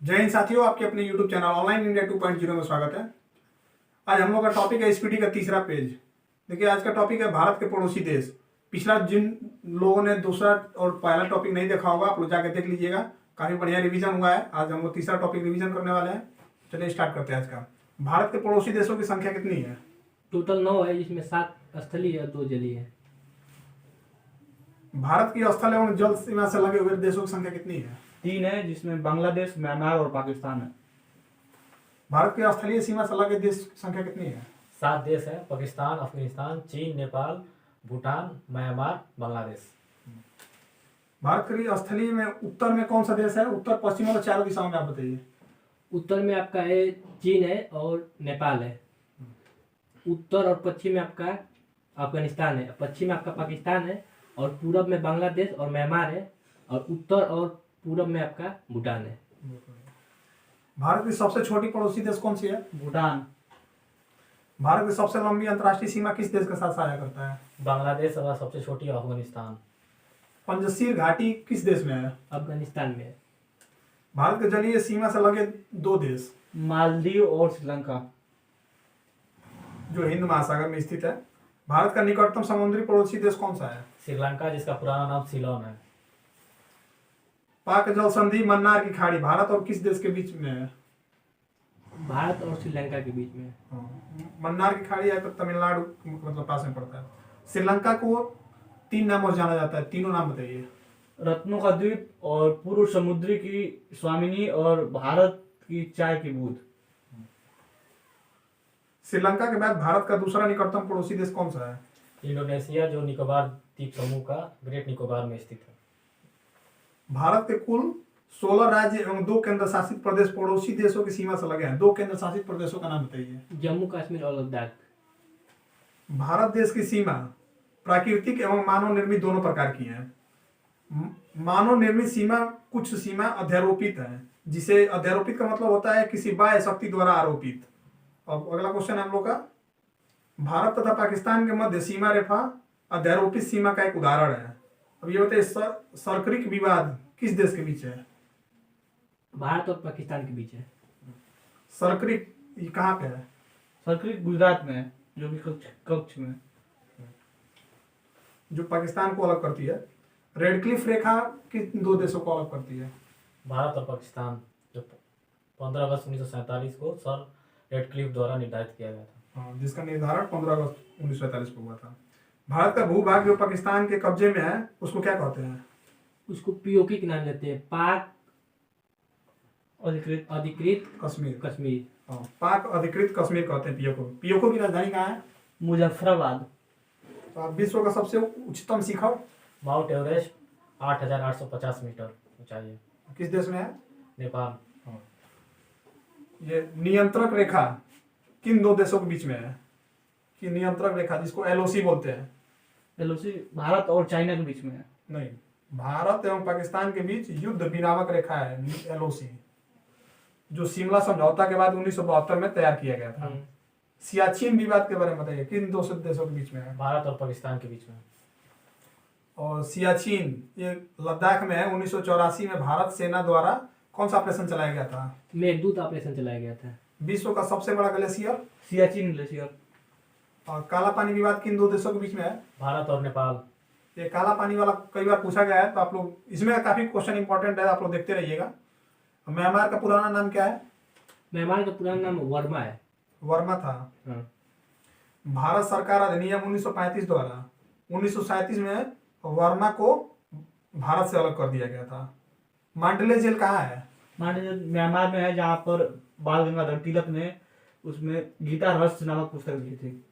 जय हिंद साथियों, आपके अपने YouTube चैनल ऑनलाइन इंडिया 2.0 में स्वागत है। आज हम लोग का टॉपिक है एसपीटी का तीसरा पेज। देखिए, आज का टॉपिक है भारत के पड़ोसी देश। पिछला जिन लोगों ने दूसरा और पहला टॉपिक नहीं देखा होगा, आप लोग जाके देख लीजिएगा, काफी बढ़िया रिवीजन हुआ है। आज हम लोग तीसरा टॉपिक रिवीजन करने वाले हैं। चलिए स्टार्ट करते हैं आज का। भारत के पड़ोसी देशों की संख्या कितनी है? टोटल 9 है, जिसमें 7 स्थलीय और 2 जलीय है। भारत की स्थल एवं जल सीमा से लगे हुए देशों की संख्या कितनी है? 3 है, जिसमें बांग्लादेश, म्यांमार और पाकिस्तान है। भारत की स्थलीय सीमा से लगे देश की संख्या कितनी है? 7 देश है: पाकिस्तान, अफगानिस्तान, चीन, नेपाल, भूटान, म्यांमार, बांग्लादेश। भारत की स्थलीय में उत्तर में कौन सा देश है? उत्तर पश्चिम और चारों दिशाओं में आप बताइए। उत्तर में आपका है चीन है और नेपाल है। उत्तर और पश्चिम में आपका अफगानिस्तान है। पश्चिम में आपका पाकिस्तान है और पूरब में बांग्लादेश और म्यांमार है और उत्तर और पूरब में आपका भूटान है। भारत की सबसे छोटी पड़ोसी देश कौन सी है? भूटान। भारत की सबसे लंबी अंतर्राष्ट्रीय सीमा किस देश के साथ साझा करता है? बांग्लादेश और सबसे छोटी अफगानिस्तान। पंजशीर घाटी किस देश में है? अफगानिस्तान में है। भारत के जलीय सीमा से लगे 2 देश मालदीव और श्रीलंका, जो हिंद महासागर में स्थित है। भारत का निकटतम समुद्री पड़ोसी देश कौन सा है? श्रीलंका, जिसका पुराना नाम सीलोन है। पाक जल संधि मन्नार की खाड़ी भारत और किस देश के बीच में है? भारत और श्रीलंका के बीच में है। मन्नार की खाड़ी है तो तमिलनाडु मतलब पास में पड़ता है। श्रीलंका को 3 नामों से जाना जाता है, तीनों नाम बताइए। रत्नों का द्वीप और पूर्व समुद्री की स्वामिनी और भारत की चाय की बूंद। श्रीलंका के बाद भारत का दूसरा निकटतम पड़ोसी देश कौन सा है? इंडोनेशिया, जो निकोबार द्वीप समूह का ग्रेट निकोबार में स्थित है। भारत के कुल 16 राज्य एवं 2 केंद्र शासित प्रदेश पड़ोसी देशों की सीमा से लगे हैं। 2 केंद्र शासित प्रदेशों का नाम बताइए। जम्मू कश्मीर और लद्दाख। भारत देश की सीमा प्राकृतिक एवं मानव निर्मित दोनों प्रकार की है। मानव निर्मित सीमा, कुछ सीमा अध्यारोपित है, जिसे अध्यारोपित का मतलब होता है किसी बाह्य शक्ति द्वारा आरोपित। अब अगला क्वेश्चन हम लोग का, भारत तथा पाकिस्तान के मध्य सीमा रेखा अध्यारोपित सीमा का एक उदाहरण है। अब ये बताइए, सरक्रिक विवाद किस देश के बीच है? भारत और पाकिस्तान के बीच है। सरक्रिक ये कहाँ पे है? सरक्रिक गुजरात में है, जो कि कच्छ में है। जो पाकिस्तान को अलग करती है। रेड क्लिफ रेखा किन 2 देशों को अलग करती है? भारत और पाकिस्तान, जो 15 अगस्त 1947 को सर रेडक्लिफ द्वारा निर्धारित किया गया था। हाँ, जिसका निर्धारण 15 अगस्त 1947 को हुआ था। भारत का भूभाग जो पाकिस्तान के कब्जे में है, उसको क्या कहते हैं? उसको पीओके के नाम लेते हैं, पाक अधिकृत कश्मीर। कश्मीर। हाँ, पाक अधिकृत कश्मीर कहते हैं पीओको। पीओको की राजधानी कहाँ है? मुजफ्फराबाद। तो आप विश्व का सबसे उच्चतम शिखर माउंट एवरेस्ट 8,850 मीटर ऊंचाई है। किस देश में है? नेपाल। ये नियंत्रक रेखा किन 2 देशों के बीच में है? कि नियंत्रक रेखा जिसको एलओसी बोलते हैं। एलओसी भारत और चाइना के बीच में है। नहीं, भारत एवं पाकिस्तान के बीच युद्ध विरामक रेखा है एलओसी, जो शिमला समझौता के बाद 1972 में तैयार किया गया था। सियाचिन विवाद के बारे में बताइए, किन 2 देशों के बीच में है? भारत और पाकिस्तान के बीच में। और सियाचिन ये लद्दाख में है। 1984 में भारत सेना द्वारा कौन सा ऑपरेशन चलाया गया था? मेघदूत ऑपरेशन चलाया गया था। विश्व का सबसे बड़ा ग्लेशियर? सियाचिन ग्लेशियर। और काला पानी विवाद किन 2 देशों के बीच में है? भारत और नेपाल। ये काला पानी वाला कई बार पूछा गया है, तो आप लोग इसमें काफी क्वेश्चन इंपॉर्टेंट है, आप लोग देखते रहिएगा। म्यांमार का पुराना नाम क्या है? म्यांमार का पुराना नाम वर्मा है। वर्मा था। हाँ। भारत सरकार अधिनियम 1935 द्वारा 1937 में वर्मा को भारत से अलग कर दिया गया था। मांडले जेल कहाँ है? म्यांमार में है, जहाँ पर बाल गंगाधर तिलक ने उसमें गीता रहस्य नामक पुस्तक लिखी थी।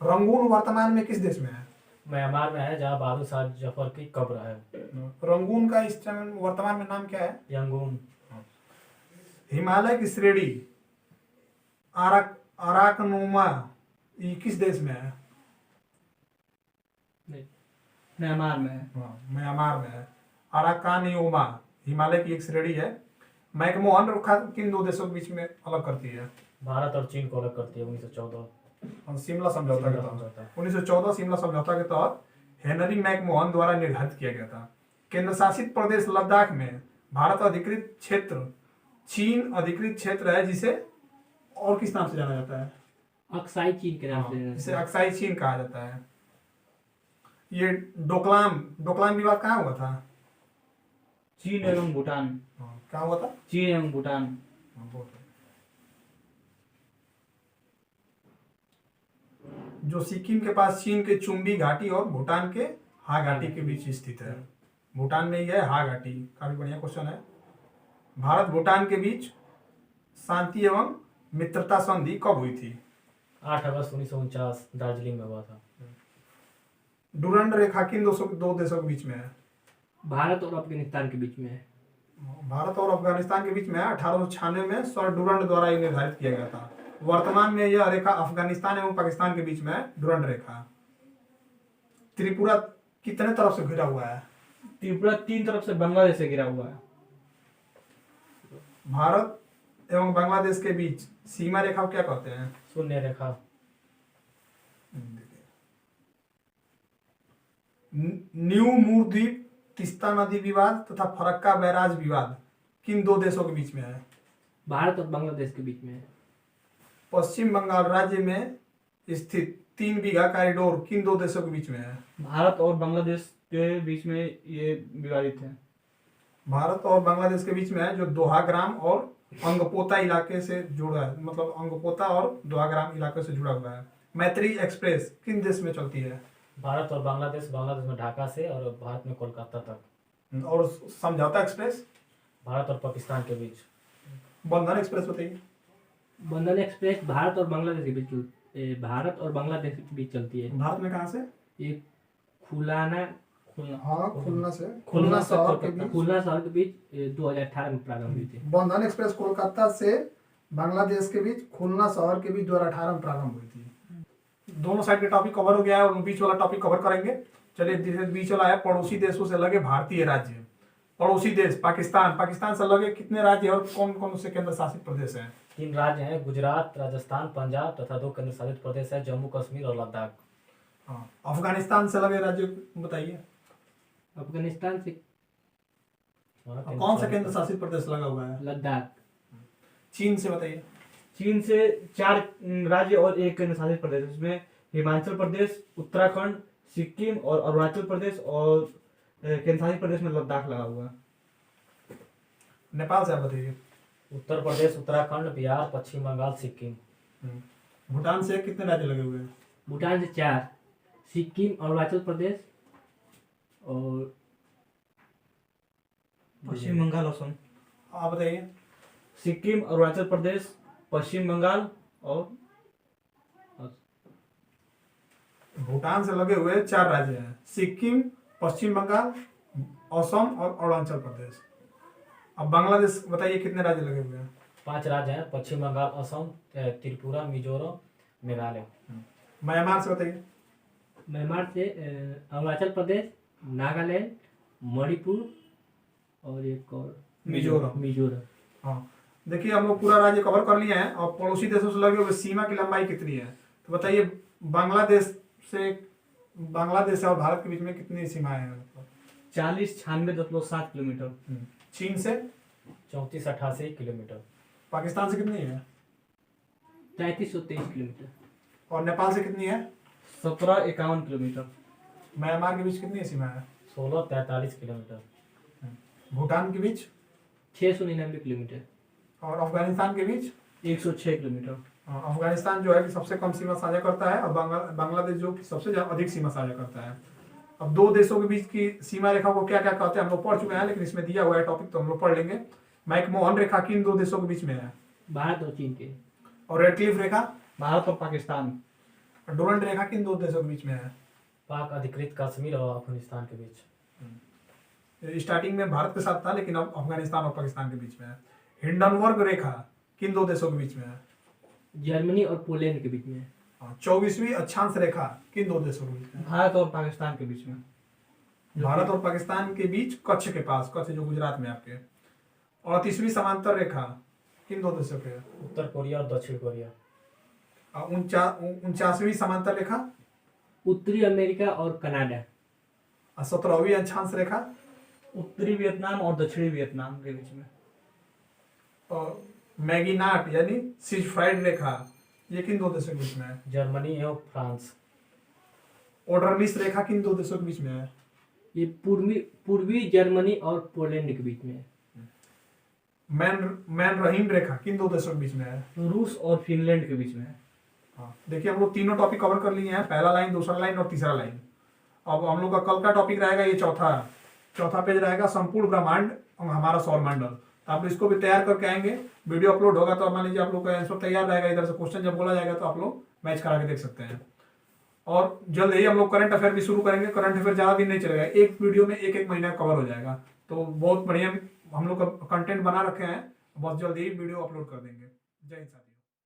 रंगून वर्तमान में किस देश में है? म्यांमार में है, जहाँ बहादुर शाह जफर की कब्र है। रंगून का इस टाइम वर्तमान में नाम क्या है? यंगून। हिमालय की श्रेणी अराकनोमा ये किस देश में है? म्यांमार में है। म्यांमार में है। अराकानियोमा हिमालय की एक श्रेणी है। मैकमोहन रेखा किन 2 देशों के बीच में अलग करती है? भारत और चीन को अलग करती है 1914। शिमला समझौता के तहत 1914 शिमला समझौता के तहत हेनरी मैकमोहन द्वारा निर्धारित किया गया था। केंद्र शासित प्रदेश लद्दाख में भारत अधिकृत क्षेत्र चीन अधिकृत क्षेत्र है जिसे और किस नाम से जाना जाता है? अक्साई चीन के नाम से जिसे अक्साई चीन कहा जाता है। ये डोकलाम डोकलाम विवाद कहाँ हुआ था? चीन एवं भूटान। कहाँ हुआ था? चीन एवं भूटान। जो सिक्किम के पास चीन के चुम्बी घाटी और भूटान के हा घाटी के बीच स्थित है। भूटान में ही है हा घाटी। काफी बढ़िया क्वेश्चन है। भारत भूटान के बीच शांति एवं मित्रता संधि कब हुई थी? 8 अगस्त 1949 दार्जिलिंग में हुआ था। डुरंड रेखा किन दो देशों के बीच में है? भारत और अफगानिस्तान के बीच में है। भारत और अफगानिस्तान के बीच में 1896 में सर डुरंड द्वारा ये निर्धारित किया गया था। वर्तमान में यह रेखा अफगानिस्तान एवं पाकिस्तान के बीच में है, डुरंड रेखा। त्रिपुरा कितने तरफ से घिरा हुआ है? त्रिपुरा 3 तरफ से बांग्लादेश से घिरा हुआ है। भारत एवं बांग्लादेश के बीच सीमा रेखा को क्या कहते हैं? शून्य रेखा। न्यू मूर द्वीप, तिस्ता नदी विवाद तथा फरक्का बैराज विवाद किन दो देशों के बीच में है? भारत और बांग्लादेश के बीच में है। पश्चिम बंगाल राज्य में स्थित 3 बीघा कॉरिडोर किन दो देशों के बीच में है? भारत और बांग्लादेश के बीच में ये विवादित है। भारत और बांग्लादेश के बीच में है, जो दोहाग्राम और अंगपोता इलाके से जुड़ा है। मतलब अंगपोता और दोहाग्राम इलाके से जुड़ा हुआ है। मैत्री एक्सप्रेस किन देश में चलती है? भारत और बांग्लादेश, बांग्लादेश में ढाका से और भारत में कोलकाता तक। और समझौता एक्सप्रेस? भारत और पाकिस्तान के बीच। बंधन एक्सप्रेस बताइए। बंधन एक्सप्रेस भारत और बांग्लादेश के बीच भारत और बांग्लादेश के बीच चलती है। भारत में कहाँ से? ये खुलाना हाँ, खुलना से खुलना शहर के बीच। खुलना शहर के बीच 2018 में प्रारंभ हुई थी। बंधन एक्सप्रेस कोलकाता से बांग्लादेश के बीच खुलना शहर के बीच 2018 में प्रारंभ हुई थी। दोनों साइड के टॉपिक कवर हो गया है और बीच वाला टॉपिक कवर करेंगे। चलिए, बीच वाला है पड़ोसी देशों से लगे भारतीय राज्य। पड़ोसी देश पाकिस्तान, पाकिस्तान से लगे कितने राज्य और कौन कौन से केंद्र शासित प्रदेश हैं? 3 राज्य हैं, गुजरात, राजस्थान, पंजाब तथा 2 केंद्र शासित प्रदेश है, जम्मू कश्मीर और लद्दाख। हाँ, अफगानिस्तान से लगे राज्य बताइए। अफगानिस्तान से कौन सा केंद्र शासित प्रदेश लगा हुआ है? लद्दाख। चीन से बताइए। चीन से 4 राज्य और 1 केंद्र शासित प्रदेश, इसमें हिमाचल प्रदेश, उत्तराखंड, सिक्किम और अरुणाचल प्रदेश और केंद्र शासित प्रदेश में लद्दाख लगा हुआ है। नेपाल से आप बताइए। उत्तर प्रदेश, उत्तराखंड, बिहार, पश्चिम बंगाल, सिक्किम। भूटान से कितने राज्य लगे हुए हैं? भूटान से 4, सिक्किम, अरुणाचल प्रदेश और पश्चिम बंगाल, असम। आप बताइए। सिक्किम, अरुणाचल प्रदेश, पश्चिम बंगाल और भूटान से लगे हुए 4 राज्य हैं, सिक्किम, पश्चिम बंगाल, असम और अरुणाचल प्रदेश। अब बांग्लादेश बताइए कितने राज्य लगे हुए हैं? 5 राज्य हैं, पश्चिम बंगाल, असम, त्रिपुरा, मिजोरम, मेघालय। म्यांमार से बताइए। म्यांमार से अरुणाचल प्रदेश, नागालैंड, मणिपुर और एक और मिजोरम। हाँ, देखिए हम लोग पूरा राज्य कवर कर लिए हैं। और पड़ोसी देशों से लगे हुए सीमा की लंबाई कितनी है तो बताइए। बांग्लादेश और भारत के बीच में कितनी सीमाएं हैं? 40-96.7 किलोमीटर। चीन से? 3488 किलोमीटर। पाकिस्तान से कितनी है? 3323 किलोमीटर। और नेपाल से कितनी है? 1751 किलोमीटर। म्यांमार के बीच कितनी सीमा है? 1643 किलोमीटर। भूटान के बीच? 699 किलोमीटर। और अफगानिस्तान के बीच? 106 किलोमीटर। अफगानिस्तान जो है कि सबसे कम सीमा साझा करता है और बांग्लादेश जो कि सबसे अधिक सीमा साझा करता है। अब 2 देशों के बीच की सीमा रेखा को क्या क्या कहते हैं हम लोग पढ़ चुके हैं, लेकिन इसमें दिया हुआ है टॉपिक तो हम लोग पढ़ लेंगे। मैकमोहन रेखा किन 2 देशों के बीच में है? भारत और चीन के। और रेड क्लिफ रेखा? भारत और पाकिस्तान। डुरंड रेखा किन 2 देशों के बीच में है? पाक अधिकृत कश्मीर और अफगानिस्तान के बीच। स्टार्टिंग में भारत के साथ था, लेकिन अब अफगानिस्तान और पाकिस्तान के बीच में है। हिंडनबर्ग रेखा किन 2 देशों के बीच में है? जर्मनी और पोलैंड के बीच में। 24वीं अक्षांश रेखा किन 2 देशों के बीच में? भारत और पाकिस्तान के बीच में। भारत और पाकिस्तान के बीच कच्छ के पास, कच्छ जो गुजरात में आपके। 38वीं समांतर रेखा किन 2 देशों के? उत्तर कोरिया और दक्षिण कोरिया। 49वीं समांतर रेखा? उत्तरी अमेरिका और कनाडा। 17वीं अक्षांश रेखा? उत्तरी वियतनाम और दक्षिणी वियतनाम के बीच में। और मैगिनाट यानी सिजफ्राइड रेखा, ये किन दो देशों के बीच में है? जर्मनी एवं फ्रांस। ओडरमिस रेखा किन दो देशों के बीच में है? ये पूर्वी पूर्वी जर्मनी और पोलैंड के बीच में है। मैन रहीम रेखा किन दो देशों के बीच में है? रूस और फिनलैंड के बीच में है। हाँ, देखिए हम लोग तीनों टॉपिक कवर कर लिए हैं, पहला लाइन, दूसरा लाइन और तीसरा लाइन। अब हम लोग का कल का टॉपिक रहेगा ये चौथा पेज रहेगा, संपूर्ण ब्रह्मांड हमारा सौर मंडल। तो आप इसको भी तैयार करके आएंगे, वीडियो अपलोड होगा तो मान लीजिए आप लोग का आंसर तैयार रहेगा, इधर से क्वेश्चन जब बोला जाएगा तो आप लोग मैच करा के देख सकते हैं। और जल्द ही हम लोग करंट अफेयर भी शुरू करेंगे। करंट अफेयर ज़्यादा दिन नहीं चलेगा, एक वीडियो में एक महीना कवर हो जाएगा। तो बहुत बढ़िया हम लोग का कंटेंट बना रखे हैं, बहुत जल्द ही वीडियो अपलोड कर देंगे। जय हिंद साथी।